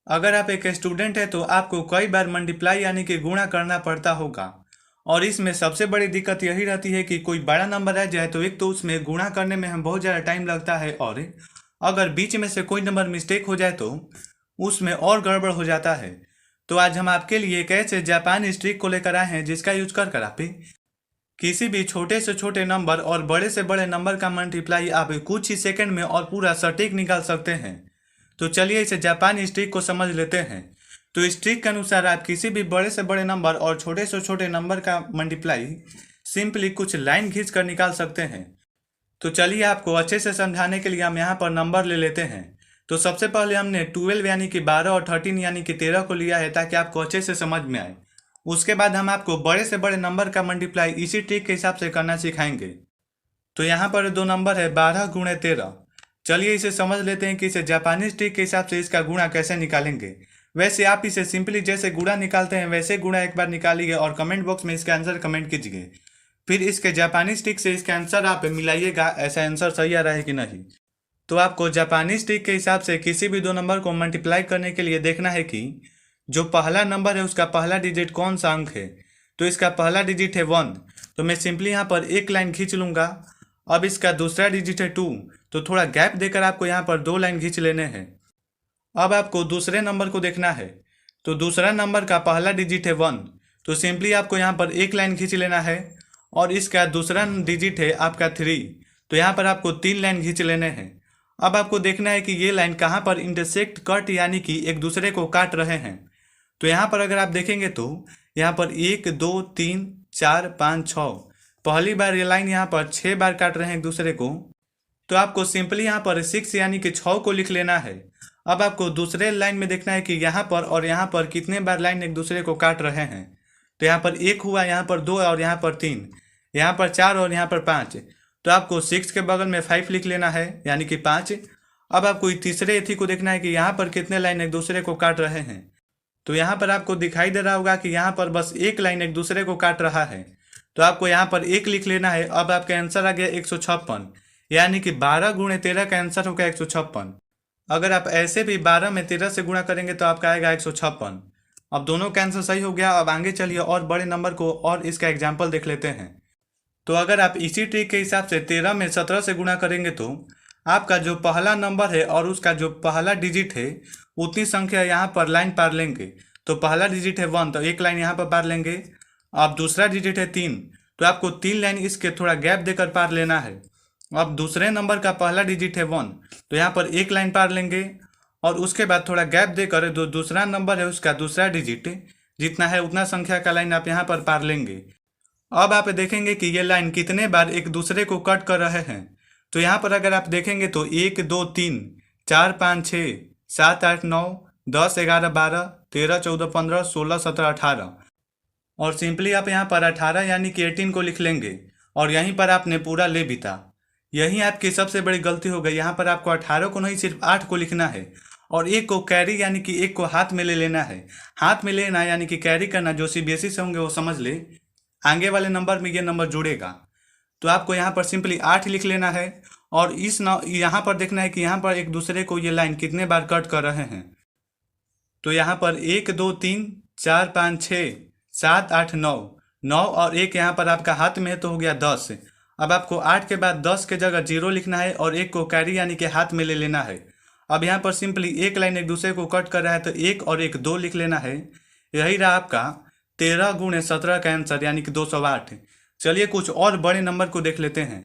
अगर आप एक स्टूडेंट हैं तो आपको कई बार मल्टीप्लाई यानी कि गुणा करना पड़ता होगा। और इसमें सबसे बड़ी दिक्कत यही रहती है कि कोई बड़ा नंबर आ जाए तो एक तो उसमें गुणा करने में हम बहुत ज़्यादा टाइम लगता है, और अगर बीच में से कोई नंबर मिस्टेक हो जाए तो उसमें और गड़बड़ हो जाता है। तो आज हम आपके लिए एक ऐसे जापानी ट्रिक को लेकर आए हैं जिसका यूज कर आप किसी भी छोटे से छोटे नंबर और बड़े से बड़े नंबर का मल्टीप्लाई आप कुछ ही सेकंड में और पूरा सटीक निकाल सकते हैं। तो चलिए इसे जापानी ट्रिक को समझ लेते हैं। तो इस ट्रिक के अनुसार आप किसी भी बड़े से बड़े नंबर और छोटे से छोटे नंबर का मल्टीप्लाई सिंपली कुछ लाइन खींच कर निकाल सकते हैं। तो चलिए आपको अच्छे से समझाने के लिए हम यहाँ पर नंबर ले लेते हैं। तो सबसे पहले हमने 12 यानी कि 12 और 13 यानी कि 13 को लिया है ताकि आपको अच्छे से समझ में आए। उसके बाद हम आपको बड़े से बड़े नंबर का मल्टीप्लाई इसी ट्रिक के हिसाब से करना सिखाएंगे। तो यहाँ पर दो नंबर है 12 गुणे 13। चलिए इसे समझ लेते हैं कि इसे जापानीज ट्रिक के हिसाब से इसका गुणा कैसे निकालेंगे। वैसे आप इसे सिंपली जैसे गुणा निकालते हैं वैसे गुणा एक बार निकालिए और कमेंट बॉक्स में इसका आंसर कमेंट कीजिए। फिर इसके जापानीज ट्रिक से इसका आंसर आप मिलाइएगा, ऐसा आंसर सही आ रहा है कि नहीं। तो आपको जापानीज ट्रिक के हिसाब से किसी भी दो नंबर को मल्टीप्लाई करने के लिए देखना है कि जो पहला नंबर है उसका पहला डिजिट कौन सा अंक है। तो इसका पहला डिजिट है 1, तो मैं सिंपली यहाँ पर एक लाइन खींच लूँगा। अब इसका दूसरा डिजिट है 2, तो थोड़ा गैप देकर आपको यहाँ पर 2 लाइन खींच लेने हैं। अब आपको दूसरे नंबर को देखना है। तो दूसरा नंबर का पहला डिजिट है 1, तो सिंपली आपको यहाँ पर एक लाइन खींच लेना है। और इसका दूसरा डिजिट है आपका 3, तो यहाँ पर आपको 3 लाइन खींच लेने हैं। अब आपको देखना है कि ये लाइन कहाँ पर इंटरसेक्ट कट यानी कि एक दूसरे को काट रहे हैं। तो यहाँ पर अगर आप देखेंगे तो यहाँ पर 1 2 3 4 5 6 पहली बार ये लाइन यहाँ पर 6 बार काट रहे हैं एक दूसरे को। तो आपको सिंपली यहाँ पर 6 यानी कि 6 को लिख लेना है। अब आपको दूसरे लाइन में देखना है कि यहाँ पर और यहाँ पर कितने बार लाइन एक दूसरे को काट रहे हैं। तो यहाँ पर 1 हुआ, यहाँ पर 2 और यहाँ पर 3, यहाँ पर 4 और यहाँ पर 5। तो आपको 6 के बगल में 5 लिख लेना है यानी कि 5। अब आपको तीसरे एथी को देखना है कि यहाँ पर कितने लाइन एक दूसरे को काट रहे हैं। तो यहाँ पर आपको दिखाई दे रहा होगा कि यहाँ पर बस एक लाइन एक दूसरे को काट रहा है, तो आपको यहाँ पर 1 लिख लेना है। अब आपका आंसर आ गया 156, यानी कि 12 गुणे 13 का आंसर होगा 156। अगर आप ऐसे भी 12 में 13 से गुणा करेंगे तो आपका आएगा 156। अब दोनों का आंसर सही हो गया। अब आगे चलिए और बड़े नंबर को और इसका एग्जाम्पल देख लेते हैं। तो अगर आप इसी ट्रिक के हिसाब से 13 में 17 से गुणा करेंगे तो आपका जो पहला नंबर है और उसका जो पहला डिजिट है उतनी संख्या यहाँ पर लाइन पार लेंगे। तो पहला डिजिट है 1, तो एक लाइन यहाँ पर पार लेंगे। अब दूसरा डिजिट है 3, तो आपको 3 लाइन इसके थोड़ा गैप देकर पार लेना है। अब दूसरे नंबर का पहला डिजिट है 1, तो यहाँ पर एक लाइन पार लेंगे और उसके बाद थोड़ा गैप देकर जो दूसरा नंबर है उसका दूसरा डिजिट जितना है उतना संख्या का लाइन आप यहाँ पर पार लेंगे। अब आप देखेंगे कि ये लाइन कितने बार एक दूसरे को कट कर रहे हैं। तो यहाँ पर अगर आप देखेंगे तो 1 2 3 4 5 6 7 8 9 10 11 12 13 14 15 16 17 18 और सिंपली आप यहाँ पर 18 यानी कि 18 को लिख लेंगे और यहीं पर आपने पूरा ले बीता। यही आपकी सबसे बड़ी गलती हो गई। यहाँ पर आपको 18 को नहीं सिर्फ 8 को लिखना है और 1 को कैरी यानी कि 1 को हाथ में ले लेना है। हाथ में लेना यानी कि कैरी करना, जो सीबीएसई से होंगे वो समझ ले, आगे वाले नंबर में ये नंबर जुड़ेगा। तो आपको यहाँ पर सिंपली 8 लिख लेना है और यहाँ पर देखना है कि यहाँ पर एक दूसरे को ये लाइन कितने बार कट कर रहे हैं। तो यहाँ पर 1 2 3 4 5 6 7 8 9 9 और 1 यहाँ पर आपका हाथ में है तो हो गया 10। अब आपको 8 के बाद 10 के जगह 0 लिखना है और 1 को कैरी यानी कि हाथ में ले लेना है। अब यहाँ पर सिंपली एक लाइन एक दूसरे को कट कर रहा है तो 1 और 1 2 लिख लेना है। यही रहा आपका 13 गुणे 17 का आंसर यानी कि 208। चलिए कुछ और बड़े नंबर को देख लेते हैं।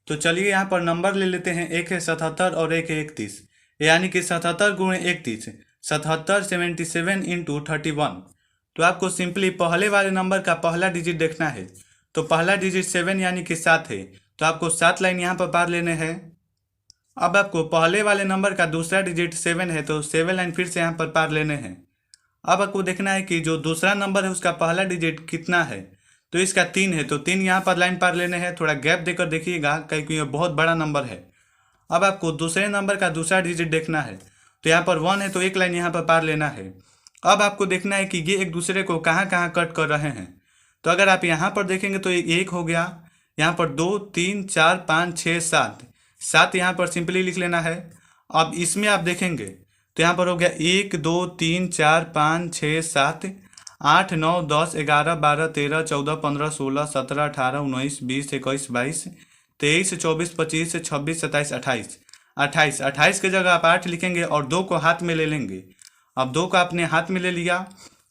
तो चलिए यहाँ पर नंबर ले लेते हैं। एक है 77 और एक है 31, यानी कि 77 गुणे 31, 77 77 इंटू 31। तो आपको सिंपली पहले वाले नंबर का पहला डिजिट देखना है। तो पहला डिजिट 7 यानी कि 7 है, तो आपको 7 लाइन यहाँ पर पार लेने हैं। अब आपको पहले वाले नंबर का दूसरा डिजिट 7 है, तो 7 लाइन फिर से यहाँ पर पार लेने हैं। अब आपको देखना है कि जो दूसरा नंबर है उसका पहला डिजिट कितना है। तो इसका 3 है, तो 3 यहाँ पर लाइन पार लेने हैं। थोड़ा गैप देकर देखिएगा क्योंकि ये बहुत बड़ा नंबर है। अब आपको दूसरे नंबर का दूसरा डिजिट देखना है। तो यहाँ पर 1 है, तो एक लाइन यहाँ पर पार लेना है। अब आपको देखना है कि ये एक दूसरे को कहाँ कहाँ कट कर रहे हैं। तो अगर आप यहाँ पर देखेंगे तो 1 हो गया, यहाँ पर 2 3 4 5 6 7 7 यहाँ पर सिंपली लिख लेना है। अब इसमें आप देखेंगे तो यहाँ पर हो गया 1 2 3 4 5 6 7 8 9 10 11 12 13 14 15 16 17 18 19 20 21 22 23 24 25 26 27 28 28 28 की जगह आप 8 लिखेंगे और 2 को हाथ में ले लेंगे। अब 2 को आपने हाथ में ले लिया।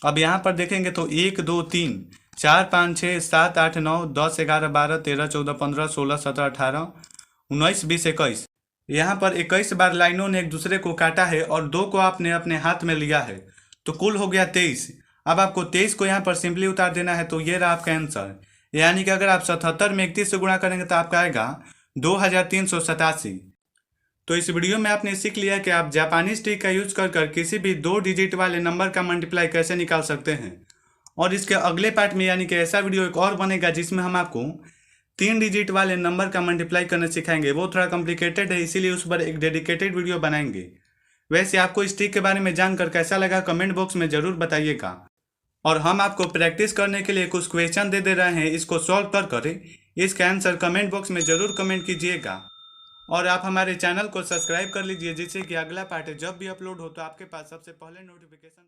अब यहाँ पर देखेंगे तो 1 2 3 4 5 6 7 8 9 10 11 12 13 14 15 16 17 18 19 20 21। यहाँ पर 21 बार लाइनों ने एक दूसरे को काटा है और 2 को आपने अपने हाथ में लिया है, तो कुल हो गया 23। अब आपको 23 को यहाँ पर सिंपली उतार देना है, तो ये रहा आपका आंसर। यानी कि अगर आप 77 में 31 से गुणा करेंगे तो आपका आएगा 2387। तो इस वीडियो में आपने सीख लिया कि आप जापानीज ट्रिक का यूज कर किसी भी 2 डिजिट वाले नंबर का मल्टीप्लाई कैसे निकाल सकते हैं। और इसके अगले पार्ट में यानी कि ऐसा वीडियो एक और बनेगा जिसमें हम आपको 3 डिजिट वाले नंबर का मल्टीप्लाई करना सिखाएंगे। वो थोड़ा कॉम्प्लिकेटेड है, इसीलिए उस पर एक डेडिकेटेड वीडियो बनाएंगे। वैसे आपको इस ट्रिक के बारे में जानकर कैसा लगा कमेंट बॉक्स में ज़रूर बताइएगा। और हम आपको प्रैक्टिस करने के लिए कुछ क्वेश्चन दे रहे हैं, इसको सॉल्व कर इसका आंसर कमेंट बॉक्स में ज़रूर कमेंट कीजिएगा। और आप हमारे चैनल को सब्सक्राइब कर लीजिए, जिससे कि अगला पार्ट जब भी अपलोड हो तो आपके पास सबसे पहले नोटिफिकेशन